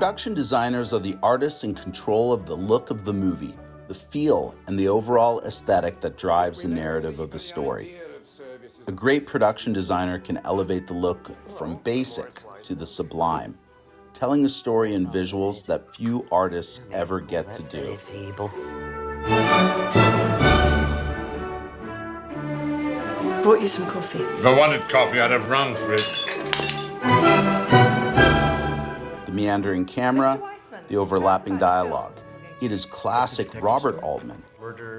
Production designers are the artists in control of the look of the movie, the feel, and the overall aesthetic that drives the narrative of the story. A great production designer can elevate the look from basic to the sublime, telling a story in visuals that few artists ever get to do. Brought you some coffee. If I wanted coffee, I'd have rung for it. The meandering camera, the overlapping dialogue. It is classic Robert Altman.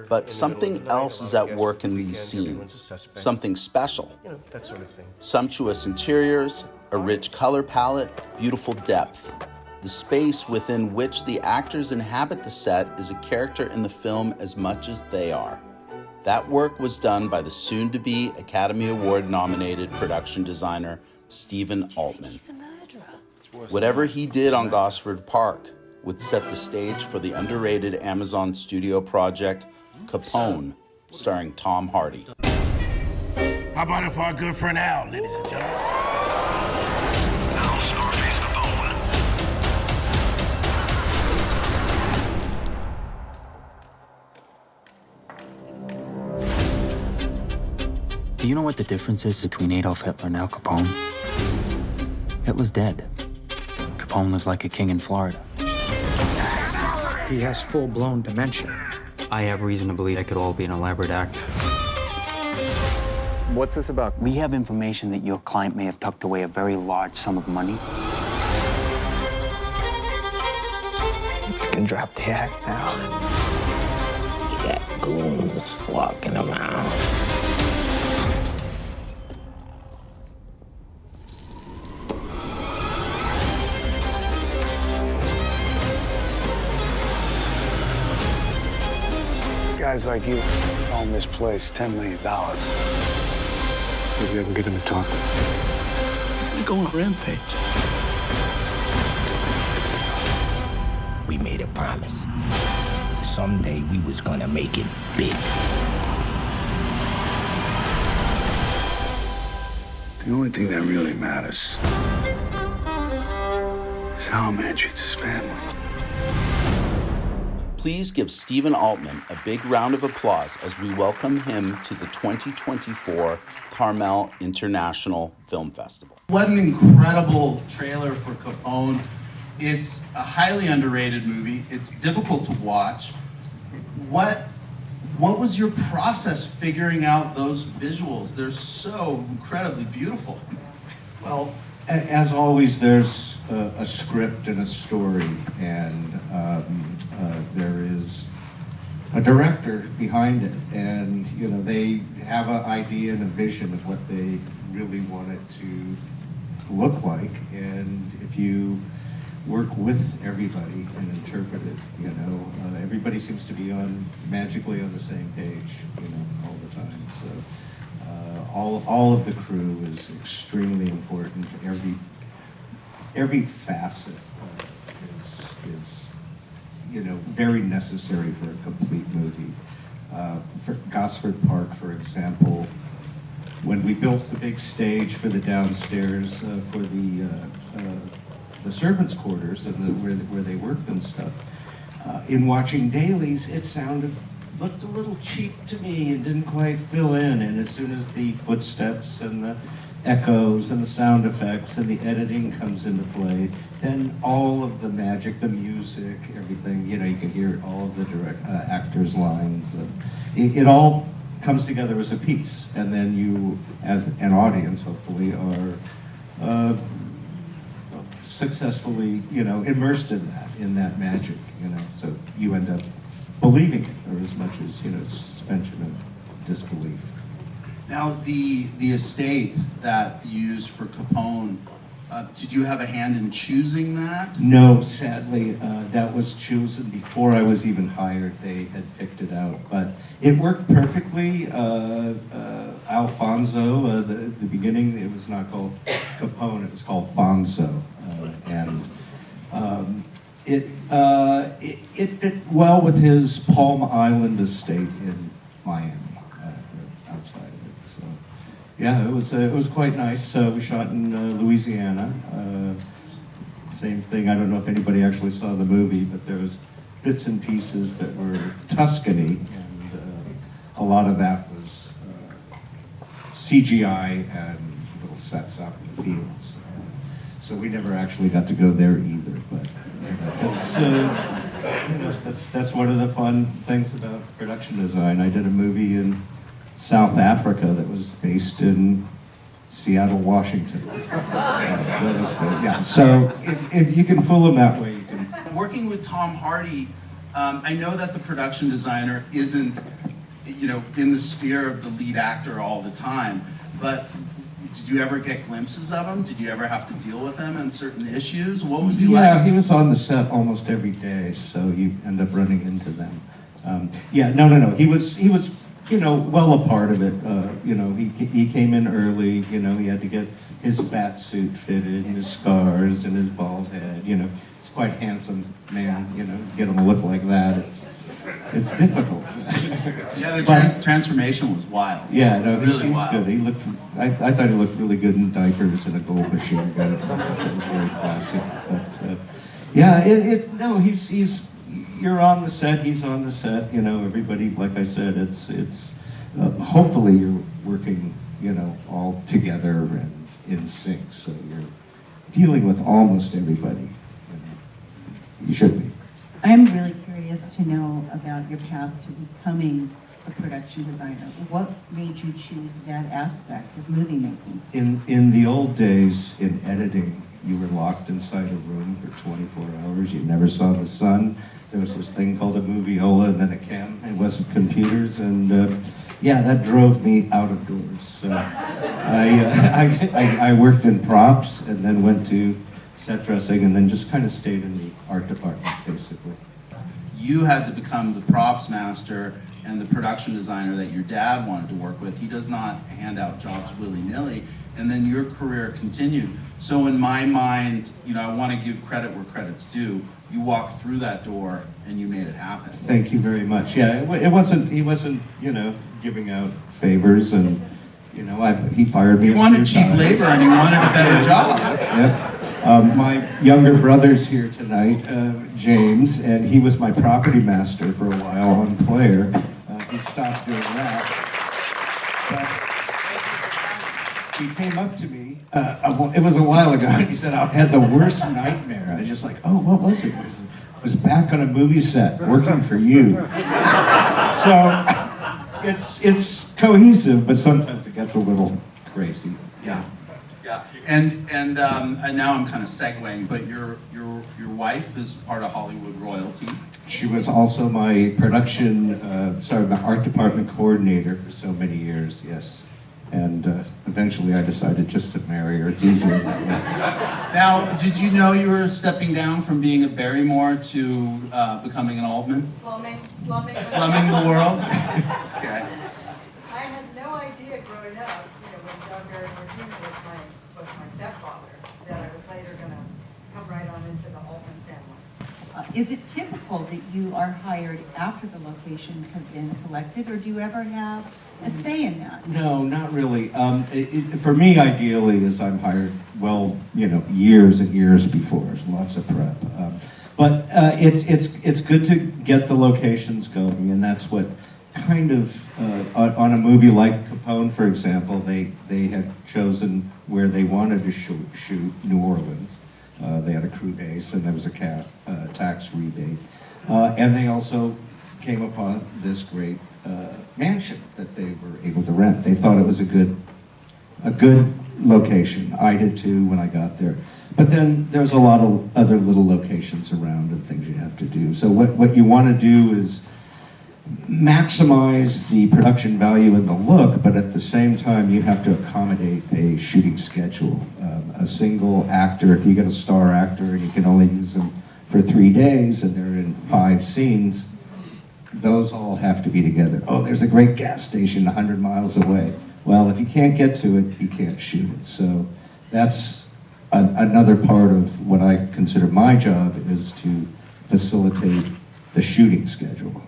But something else is at work in these scenes, something special. That sort of thing. Sumptuous interiors, a rich color palette, beautiful depth. The space within which the actors inhabit the set is a character in the film as much as they are. That work was done by the soon-to-be Academy Award-nominated production designer Stephen Altman. Whatever he did on Gosford Park would set the stage for the underrated Amazon studio project Capone, starring Tom Hardy. How about it for our good friend Al, ladies and gentlemen? Do you know what the difference is between Adolf Hitler and Al Capone? Hitler's dead. Capone lives like a king in Florida. He has full-blown dementia. I have reason to believe it could all be an elaborate act. What's this about? We have information that your client may have tucked away a very large sum of money. You can drop the act now. You got goons walking around. Guys like you own this place $10 million. Maybe I can get him to talk. He's gonna go on a rampage. We made a promise. Someday we was gonna make it big. The only thing that really matters is how a man treats his family. Please give Stephen Altman a big round of applause as we welcome him to the 2024 Carmel International Film Festival. What an incredible trailer for Capone. It's a highly underrated movie. It's difficult to watch. What was your process figuring out those visuals? They're so incredibly beautiful. Well, as always, there's a script and a story, and there is a director behind it, and they have an idea and a vision of what they really want it to look like, and if you work with everybody and interpret it, everybody seems to be magically on the same page, all the time. So all of the crew is extremely important. Every facet is very necessary for a complete movie. For Gosford Park, for example, when we built the big stage for the downstairs for the servants' quarters and where they worked and stuff, in watching dailies, it looked a little cheap to me and didn't quite fill in. And as soon as the footsteps and the echoes and the sound effects and the editing comes into play, then all of the magic, the music, everything, you can hear all of the actors' lines. It all comes together as a piece. And then you, as an audience, hopefully, are successfully, immersed in that magic, So you end up believing it, or as much as, suspension of disbelief. Now, the estate that you used for Capone, did you have a hand in choosing that? No, sadly, that was chosen before I was even hired. They had picked it out, but it worked perfectly. Alfonso, the beginning, it was not called Capone, it was called Fonso, and it fit well with his Palm Island estate in Miami, outside of it. So, yeah, it was quite nice. We shot in Louisiana. same thing. I don't know if anybody actually saw the movie, but there was bits and pieces that were Tuscany, and a lot of that was CGI and little sets out in the fields. So we never actually got to go there either, but that's one of the fun things about production design. I did a movie in South Africa that was based in Seattle, Washington. So if you can fool them that way, you can. Working with Tom Hardy, I know that the production designer isn't, in the sphere of the lead actor all the time, but did you ever get glimpses of him? Did you ever have to deal with him and certain issues? What was he like? Yeah, he was on the set almost every day, so you end up running into them. No. He was well a part of it. He came in early. He had to get his fat suit fitted, and his scars, and his bald head. He's quite a handsome man. Get him to look like that. It's difficult. Yeah, the transformation was wild. Yeah, no, really he's wild. good. He looked. I thought he looked really good in diapers and a gold machine gun. It was very classic. But he's. You're on the set. He's on the set. Everybody. Like I said, it's. Hopefully, you're working. All together and in sync. So you're dealing with almost everybody. You should be. I'm really curious to know about your path to becoming a production designer. What made you choose that aspect of movie making? In the old days, in editing, you were locked inside a room for 24 hours. You never saw the sun. There was this thing called a moviola and then a cam. It wasn't computers, and that drove me out of doors. So I worked in props and then went to set dressing, and then just kind of stayed in the art department, basically. You had to become the props master and the production designer that your dad wanted to work with. He does not hand out jobs willy-nilly, and then your career continued. So in my mind, I want to give credit where credit's due. You walked through that door and you made it happen. Thank you very much. Yeah, he wasn't, giving out favors, and, he fired me. He wanted cheap labor and he wanted a better job. Yep. My younger brother's here tonight, James, and he was my property master for a while on Player. He stopped doing that. But he came up to me, it was a while ago, and he said, I had the worst nightmare. I was just like, oh, what was it? I was back on a movie set working for you. So it's cohesive, but sometimes it gets a little crazy. Yeah. Yeah, and now I'm kind of segueing, but your wife is part of Hollywood royalty. She was also my my art department coordinator for so many years, yes. And eventually I decided just to marry her. It's easier that way. Now, did you know you were stepping down from being a Barrymore to becoming an Altman? Slumming the world? Okay. I had no idea growing up, when John Barrymore Jr. was my stepfather, that I was later going to come right on into the Altman family. Is it typical that you are hired after the locations have been selected, or do you ever have a say in that? No, not really. For me, ideally, is I'm hired, years and years before. There's lots of prep. But it's good to get the locations going, and that's what kind of, on a movie like Capone, for example, they had chosen where they wanted to shoot New Orleans. They had a crew base, and there was a tax rebate. And they also came upon this great mansion that they were able to rent. They thought it was a good location. I did too when I got there. But then there's a lot of other little locations around and things you have to do. So what you want to do is maximize the production value and the look, but at the same time you have to accommodate a shooting schedule. A single actor, if you get a star actor and you can only use them for 3 days and they're in 5 scenes, those all have to be together. Oh, there's a great gas station 100 miles away. Well, if you can't get to it, you can't shoot it. So that's another part of what I consider my job, is to facilitate the shooting schedule.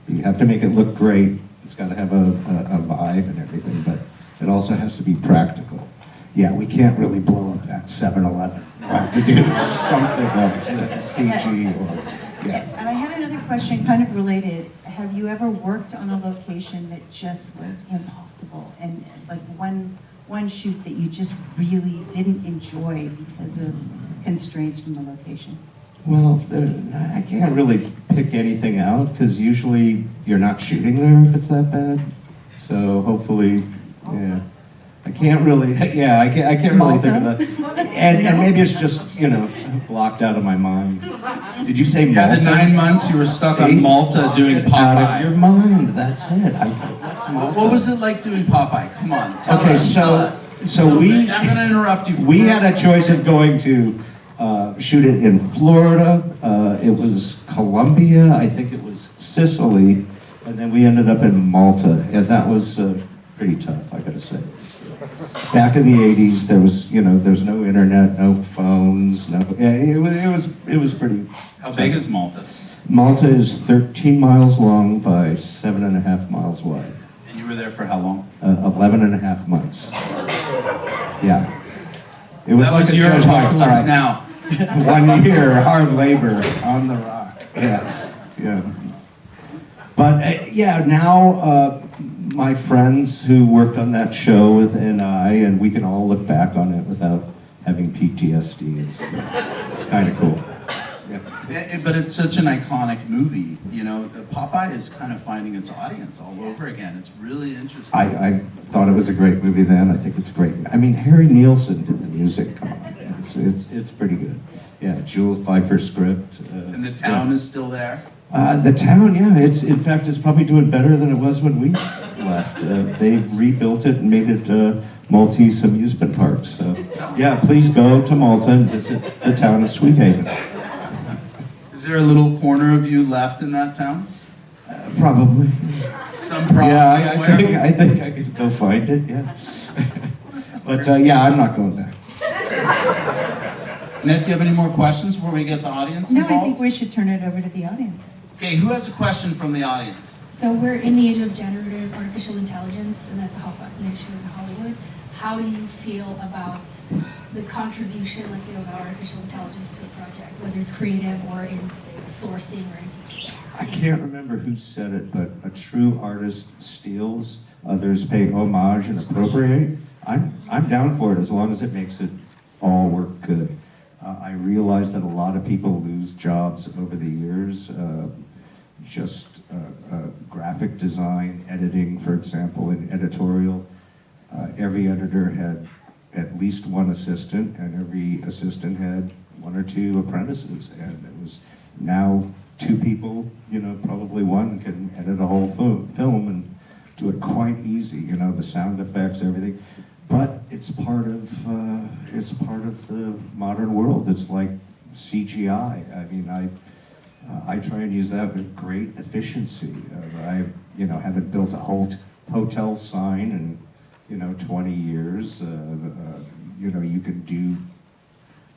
You have to make it look great. It's got to have a vibe and everything, but it also has to be practical. Yeah, we can't really blow up that 7-Eleven. have to do something else, CG or, yeah. And I had another question, kind of related. Have you ever worked on a location that just was impossible, and like one shoot that you just really didn't enjoy because of constraints from the location? Well, I can't really pick anything out because usually you're not shooting there if it's that bad. So hopefully, yeah. I can't really, yeah, I can't really think of that. And maybe it's just, blocked out of my mind. Did you say Malta? Yeah, the 9 months you were stuck on Malta doing Popeye. Out of your mind, that's it. That's Malta. What was it like doing Popeye? Come on, tell us. So we, I'm going to interrupt you. We had a choice of going to shoot it in Florida, it was Colombia, I think it was Sicily, and then we ended up in Malta, and that was pretty tough, I gotta say. Back in the 80s, there was, there's no internet, no phones, it was pretty. How big is Malta? Malta is 13 miles long by 7.5 miles wide. And you were there for how long? 11.5 months. Yeah. It was that like was your apocalypse now. 1 year, hard labor on the rock. Yeah. But now my friends who worked on that show and we can all look back on it without having PTSD. It's kind of cool. Yeah. But it's such an iconic movie. Popeye is kind of finding its audience all over again. It's really interesting. I thought it was a great movie then. I think it's great. I mean, Harry Nielsen did the music. Come on, it's pretty good. Yeah, Jules Pfeiffer script. And the town is still there? The town, yeah. In fact, it's probably doing better than it was when we left. They rebuilt it and made it Maltese amusement parks. So, yeah, please go to Malta and visit the town of Sweet Haven. Is there a little corner of you left in that town? Probably. Some prop somewhere? I think I could go find it, yeah. But I'm not going back. Annette, do you have any more questions before we get the audience involved? No, I think we should turn it over to the audience. Okay, who has a question from the audience? So we're in the age of generative artificial intelligence, and that's a hot button issue in Hollywood. How do you feel about the contribution, let's say, of artificial intelligence to a project, whether it's creative or in sourcing or anything? I can't remember who said it, but a true artist steals, others pay homage and appropriate. I'm down for it as long as it makes it all work good. I realize that a lot of people lose jobs over the years. Graphic design, editing, for example, in editorial. Every editor had at least one assistant, and every assistant had 1 or 2 apprentices. And it was now 2 people, probably one can edit a whole film and do it quite easy, the sound effects, everything. But it's part of the modern world. It's like CGI. I mean, I try and use that with great efficiency. I haven't built a whole hotel sign in 20 years. You can do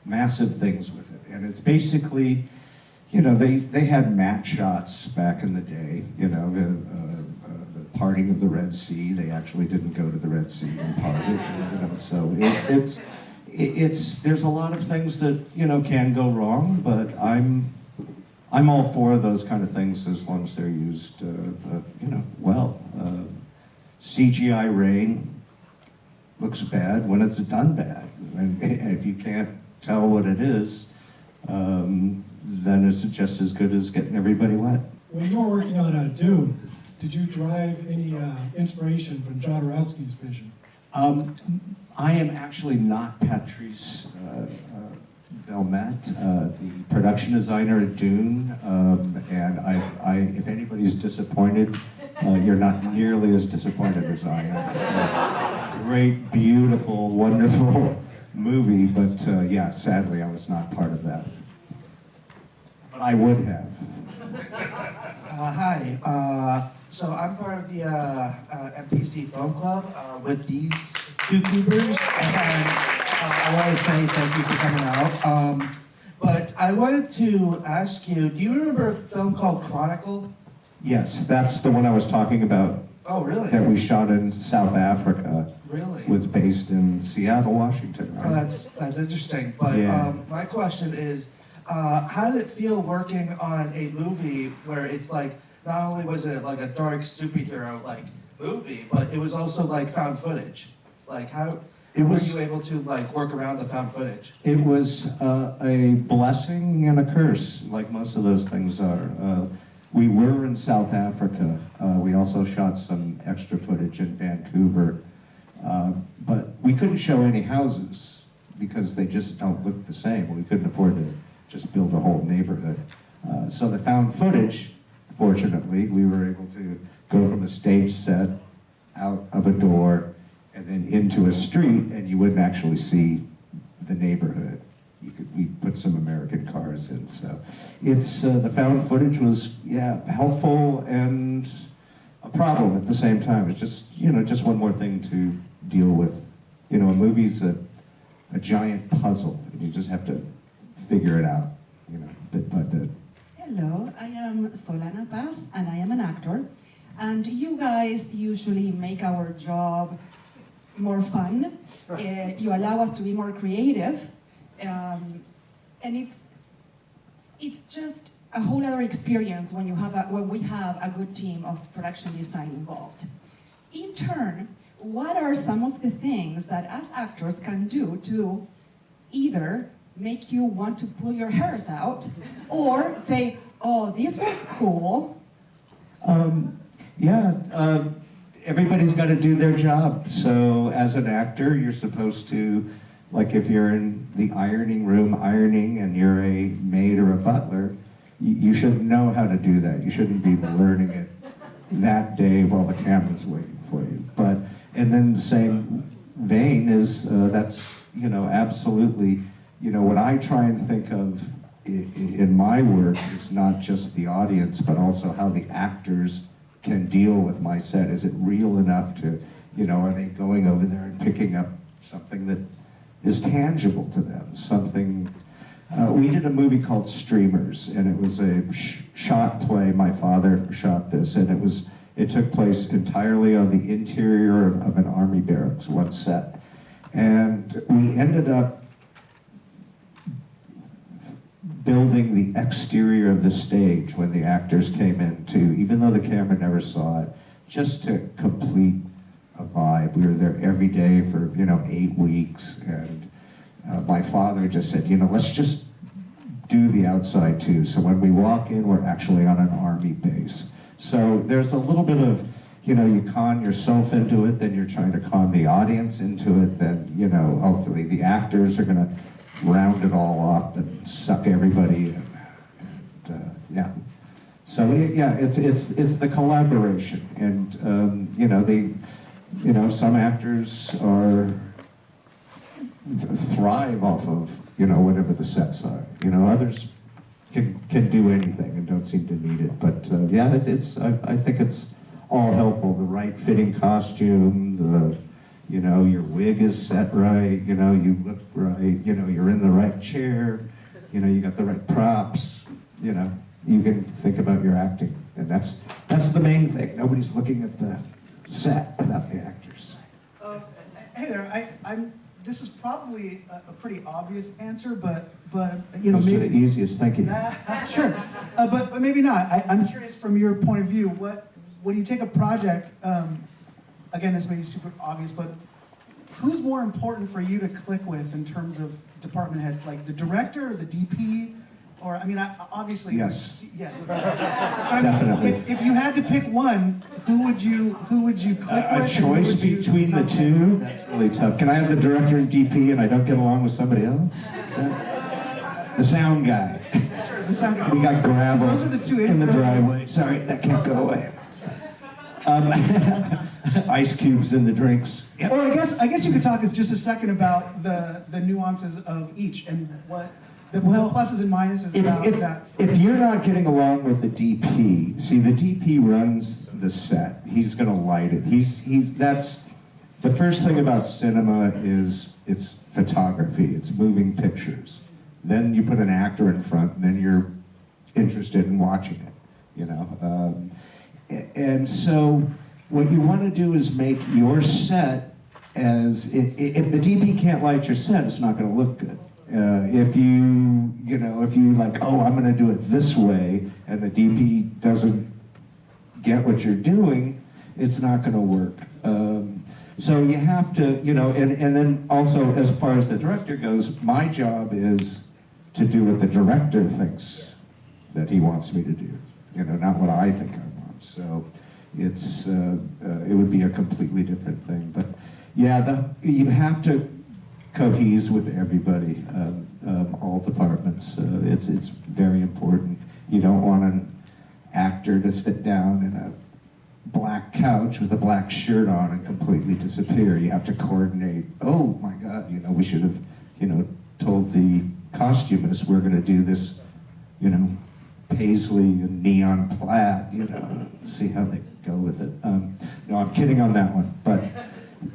massive things with it, and it's basically, they had matte shots back in the day. The parting of the Red Sea. They actually didn't go to the Red Sea and part it. So it's there's a lot of things that can go wrong, but I'm all for those kind of things as long as they're used well. CGI rain looks bad when it's done bad, and if you can't tell what it is, then it's just as good as getting everybody wet. When you were working on Dune, did you derive any inspiration from Jodorowsky's vision? I am actually not Patrice Belmet, the production designer at Dune, and if anybody's disappointed, you're not nearly as disappointed as I am. Great, beautiful, wonderful movie, but sadly I was not part of that. But I would have. Hi. So I'm part of the MPC Film Club with these 2 Coopers, and I want to say thank you for coming out. But I wanted to ask you, do you remember a film called Chronicle? Yes, that's the one I was talking about Oh, really? that we shot in South Africa Really? was based in Seattle, Washington. Right? Oh, that's interesting. But Yeah. my question is, how did it feel working on a movie where it's like not only was it like a dark superhero like movie, but it was also like found footage? Like how were you able to like work around the found footage? It was a blessing and a curse, like most of those things are. We were in South Africa. We also shot some extra footage in Vancouver. But we couldn't show any houses because they just don't look the same. We couldn't afford to just build a whole neighborhood. So the found footage, fortunately, we were able to go from a stage set out of a door and then into a street, and you wouldn't actually see the neighborhood. We put some American cars in, so it's the found footage was helpful and a problem at the same time. It's just just one more thing to deal with. A movie's a giant puzzle, and you just have to figure it out, bit by bit. Hello, I am Solana Paz, and I am an actor. And you guys usually make our job more fun. You allow us to be more creative. And it's just a whole other experience when we have a good team of production design involved. In turn, what are some of the things that as actors can do to either make you want to pull your hairs out or say, oh, this was cool? Everybody's got to do their job. So as an actor, you're supposed to, like if you're in the ironing room ironing and you're a maid or a butler, you should know how to do that. You shouldn't be learning it that day while the camera's waiting for you. But, and then the same vein is, that's, absolutely, what I try and think of in my work is not just the audience, but also how the actors can deal with my set. Is it real enough to, are they going over there and picking up something that is tangible to them? Something, we did a movie called Streamers, and it was a shot play. My father shot this, and it took place entirely on the interior of an army barracks, one set. And we ended up building the exterior of the stage when the actors came in too, even though the camera never saw it, just to complete a vibe. We were there every day for 8 weeks, and my father just said, let's just do the outside too. So when we walk in, we're actually on an army base. So there's a little bit of, you con yourself into it, then you're trying to con the audience into it, then hopefully the actors are gonna round it all up and suck everybody in. And, so it's the collaboration, and some actors thrive off of whatever the sets are. Others can do anything and don't seem to need it. But I think it's all helpful. The right fitting costume, your wig is set right, you look right, you're in the right chair, you got the right props, you can think about your acting. And that's the main thing. Nobody's looking at the set without the actors. Hey there, this is probably a pretty obvious answer, but Those maybe are the easiest. Thank you. sure, but maybe not. I'm curious from your point of view, when you take a project, again, this may be super obvious, but who's more important for you to click with in terms of department heads, like the director or the DP? Or, obviously, yes. Yes. Definitely. If you had to pick one, who would you click with? A choice between the two? That's really tough. Can I have the director and DP and I don't get along with somebody else? The sound guy. Sure, the sound guy. We got gravel Those are the two in the driveway. Sorry, that can't go away. Ice cubes in the drinks. Yep. Or I guess you could talk just a second about the nuances of each and what the pluses and minuses about that. If you're not getting along with the DP, see, the DP runs the set. He's going to light it. That's the first thing about cinema is it's photography. It's moving pictures. Then you put an actor in front, and then you're interested in watching it. And so what you want to do is make your set as, if the DP can't light your set, it's not going to look good. If you like, oh, I'm going to do it this way, and the DP doesn't get what you're doing, it's not going to work. So you have to, and then also as far as the director goes, my job is to do what the director thinks that he wants me to do, not what I think I want. So it's, it would be a completely different thing. But yeah, you have to cohese with everybody, all departments. It's very important. You don't want an actor to sit down in a black couch with a black shirt on and completely disappear. You have to coordinate. Oh my God, we should have, told the costumist we're going to do this, paisley and neon plaid, see how they go with it. No, I'm kidding on that one. But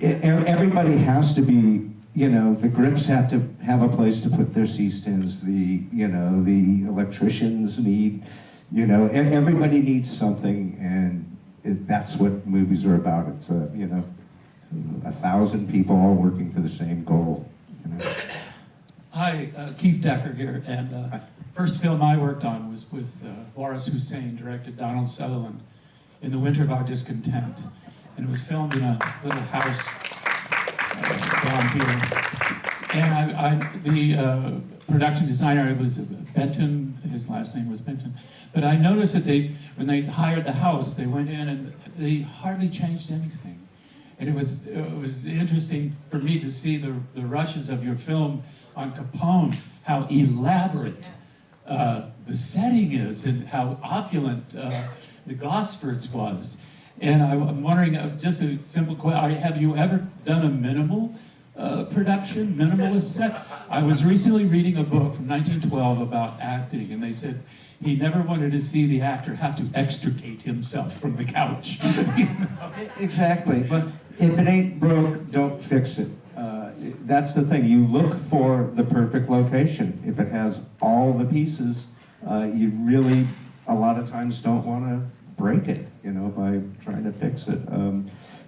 everybody has to be, the grips have to have a place to put their C-stands. The electricians need, everybody needs something, and that's what movies are about. It's 1,000 people all working for the same goal. Hi, Keith Decker here, and first film I worked on was with Boris Hussein, directed Donald Sutherland, in The Winter of Our Discontent, and it was filmed in a little house down here. And the production designer was Benton, his last name was Benton. But I noticed that when they hired the house, they went in and they hardly changed anything. And it was interesting for me to see the rushes of your film on Capone, how elaborate the setting is and how opulent the Gosfords was. And I'm wondering, just a simple question, have you ever done a minimal production, minimalist set? I was recently reading a book from 1912 about acting, and they said he never wanted to see the actor have to extricate himself from the couch. Exactly, but if it ain't broke, don't fix it. That's the thing, you look for the perfect location. If it has all the pieces, you really, a lot of times don't want to break it, by trying to fix it.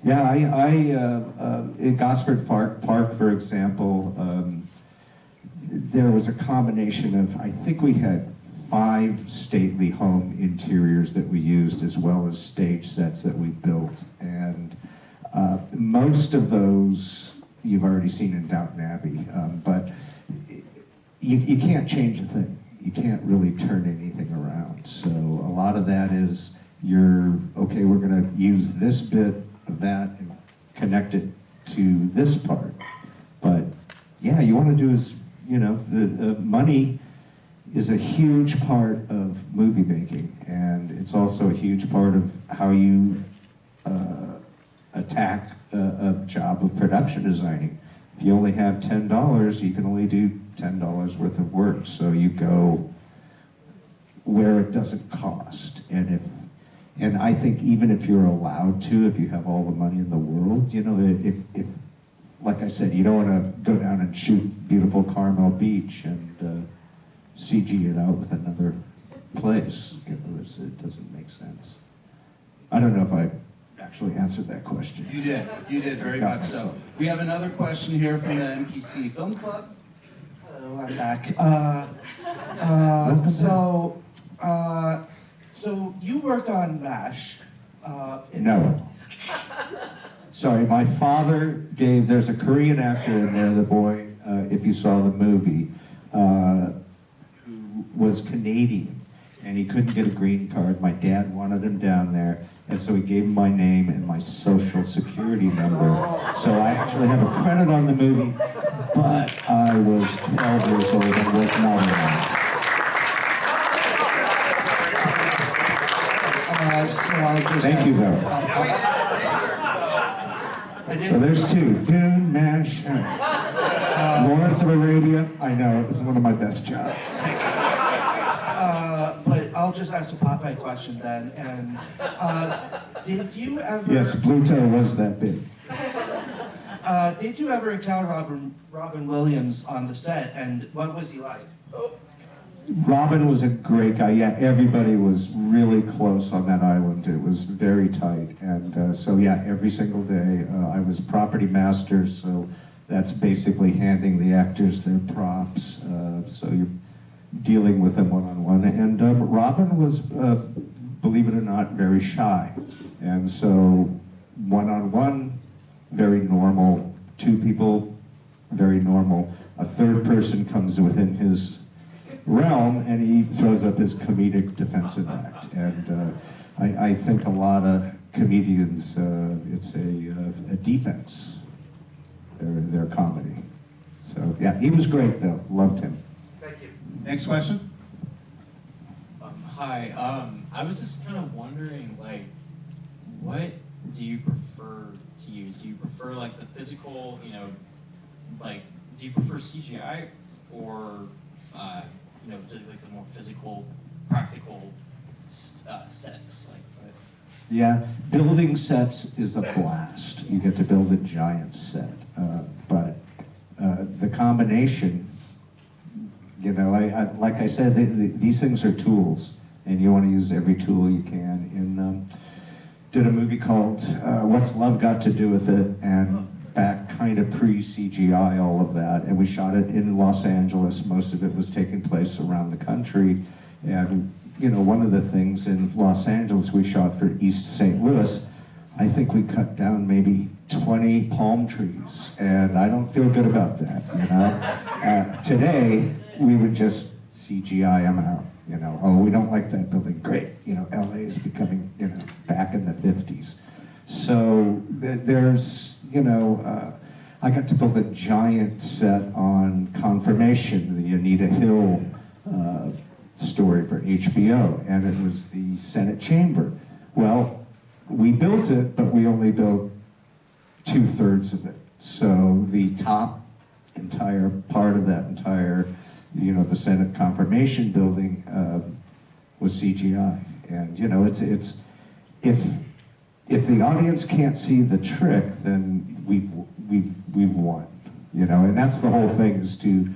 In Gosford Park, for example, there was a combination of, I think we had 5 stately home interiors that we used, as well as stage sets that we built. And most of those you've already seen in Downton Abbey, but you can't change a thing. You can't really turn anything around. So a lot of that is, okay, we're going to use this bit of that and connect it to this part. But yeah, you want to do is, the money is a huge part of movie making, and it's also a huge part of how you attack a job of production designing. If you only have $10, you can only do $10 worth of work. So you go where it doesn't cost. And I think even if you're allowed to, if you have all the money in the world, if like I said, you don't want to go down and shoot beautiful Carmel Beach and CG it out with another place. It doesn't make sense. I don't know if I actually answered that question. You did very much so. We have another question here from the MPC Film Club. Hello, I'm back. So you worked on MASH. No. Sorry, my father there's a Korean actor in there, the boy, if you saw the movie, who was Canadian, and he couldn't get a green card. My dad wanted him down there, and so he gave him my name and my social security number. So I actually have a credit on the movie, but I was 12 years old and was not around. Thank you, though. So there's 2, Dune, MASH, Lawrence of Arabia. I know, it was one of my best jobs. Thank you. But I'll just ask a Popeye question then. And did you ever? Yes, Pluto was that big. Did you ever encounter Robin Williams on the set, and what was he like? Robin was a great guy. Yeah, everybody was really close on that island. It was very tight. And so yeah, every single day I was property master, so that's basically handing the actors their props. So you're dealing with them one-on-one. And Robin was, believe it or not, very shy. And so one-on-one, very normal. Two people, very normal. A third person comes within his realm and he throws up his comedic defensive act. And I think a lot of comedians, it's a defense, their comedy. So yeah, he was great though, loved him. Thank you. Next question. Hi, I was just kind of wondering, like, what do you prefer to use? Do you prefer like the physical, you know, like, do you prefer CGI or, you know, just like the more physical, practical sets? Like, Yeah, building sets is a blast. You get to build a giant set, but the combination, you know, like I said, these things are tools, and you want to use every tool you can. Did a movie called What's Love Got to Do with It, and back kind of pre-CGI, all of that, and we shot it in Los Angeles. Most of it was taking place around the country, and you know, one of the things in Los Angeles we shot for East St. Louis, I think we cut down maybe 20 palm trees, and I don't feel good about that, you know. Today, we would just CGI them out, you know. Oh, we don't like that building, great. You know, LA is becoming, you know, back in the 50s. So there's, you know, I got to build a giant set on Confirmation, the Anita Hill story for HBO, and it was the Senate chamber. Well, we built it, but we only built 2/3 of it. So the top entire part of that entire, you know, the Senate confirmation building was CGI. And you know, it's if the audience can't see the trick, then we've won. You know, and that's the whole thing, is to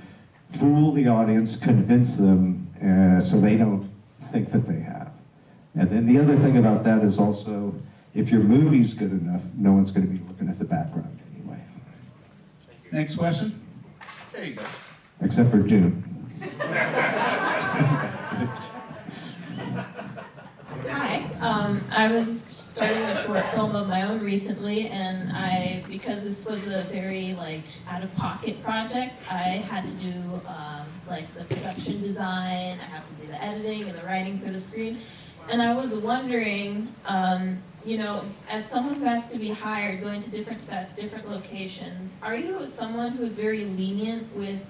fool the audience, convince them, so they don't think that they have. And then the other thing about that is also, if your movie's good enough, no one's going to be looking at the background anyway. Next question. There you go. Except for Dune. Hi, I was starting a short film of my own recently, and because this was a very like out-of-pocket project, I had to do like the production design, I have to do the editing and the writing for the screen, and I was wondering, you know, as someone who has to be hired, going to different sets, different locations, are you someone who's very lenient with,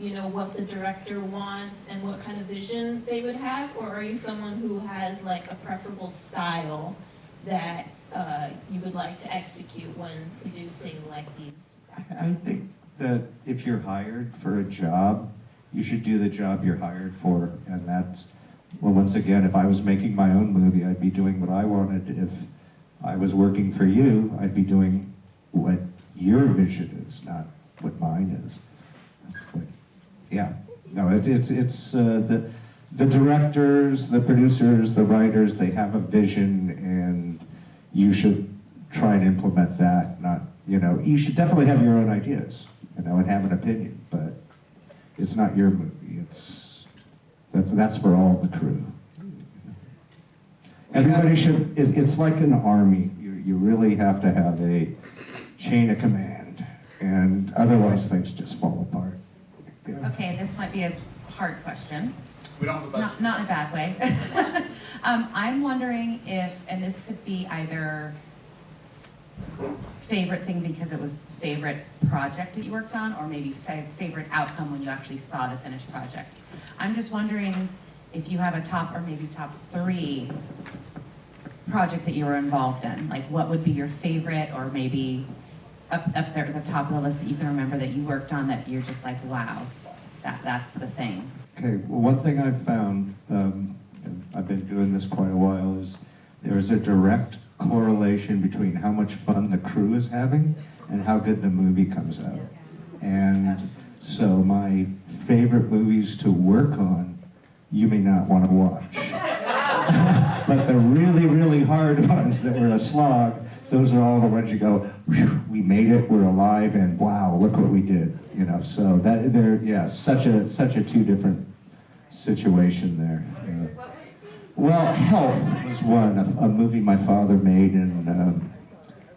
you know, what the director wants and what kind of vision they would have? Or are you someone who has like a preferable style that you would like to execute when producing like these? I think that if you're hired for a job, you should do the job you're hired for, and that's, well, once again, if I was making my own movie, I'd be doing what I wanted. If I was working for you, I'd be doing what your vision is, not what mine is. But, yeah, no, it's the directors, the producers, the writers, they have a vision, and you should try and implement that. Not, you know, you should definitely have your own ideas, you know, and have an opinion, but it's not your movie. That's for all the crew. Everybody should, it's like an army. You really have to have a chain of command, and otherwise things just fall apart. Yeah. Okay, this might be a hard question. We don't have a budget. Not in a bad way. I'm wondering if, and this could be either favorite thing because it was favorite project that you worked on, or maybe favorite outcome when you actually saw the finished project. I'm just wondering if you have a top or maybe top 3 project that you were involved in. Like, what would be your favorite, or maybe up there at the top of the list that you can remember that you worked on that you're just like, wow, that's the thing. Okay, well, one thing I've found, and I've been doing this quite a while, is there's a direct correlation between how much fun the crew is having and how good the movie comes out. And so my favorite movies to work on you may not want to watch. But the really, really hard ones that were a slog, those are all the ones you go, we made it, we're alive, and wow, look what we did. You know, so that they're, yeah, such a two different situation there. Well, Health was one, a movie my father made in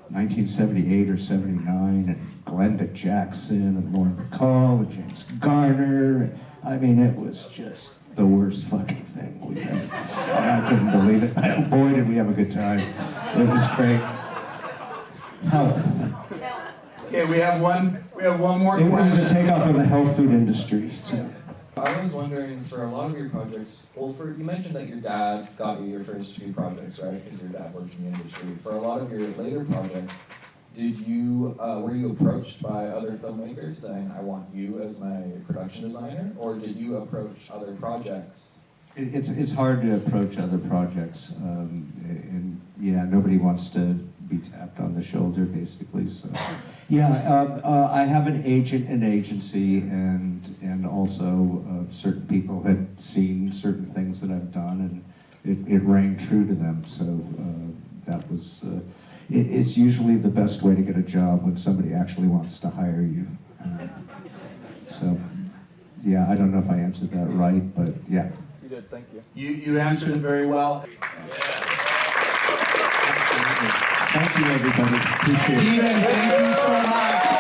1978 or 79, and Glenda Jackson and Lauren Bacall and James Garner. I mean, it was just the worst fucking thing we had. I couldn't believe it. Boy, did we have a good time. It was great. Health. Okay, we have one more It was question. a takeoff of the health food industry. So. I was wondering, for a lot of your projects, well, you mentioned that your dad got you your first few projects, right? Because your dad worked in the industry. For a lot of your later projects, were you approached by other filmmakers saying, I want you as my production designer? Or did you approach other projects? It's hard to approach other projects. And yeah, nobody wants to be tapped on the shoulder, basically. So, yeah, I have an agent and agency, and also certain people had seen certain things that I've done, and it rang true to them. So that was. It's usually the best way to get a job when somebody actually wants to hire you. So, yeah, I don't know if I answered that right, but yeah. You did, thank you. You answered it very well. Thank you, everybody. Appreciate it. Steven, thank you so much.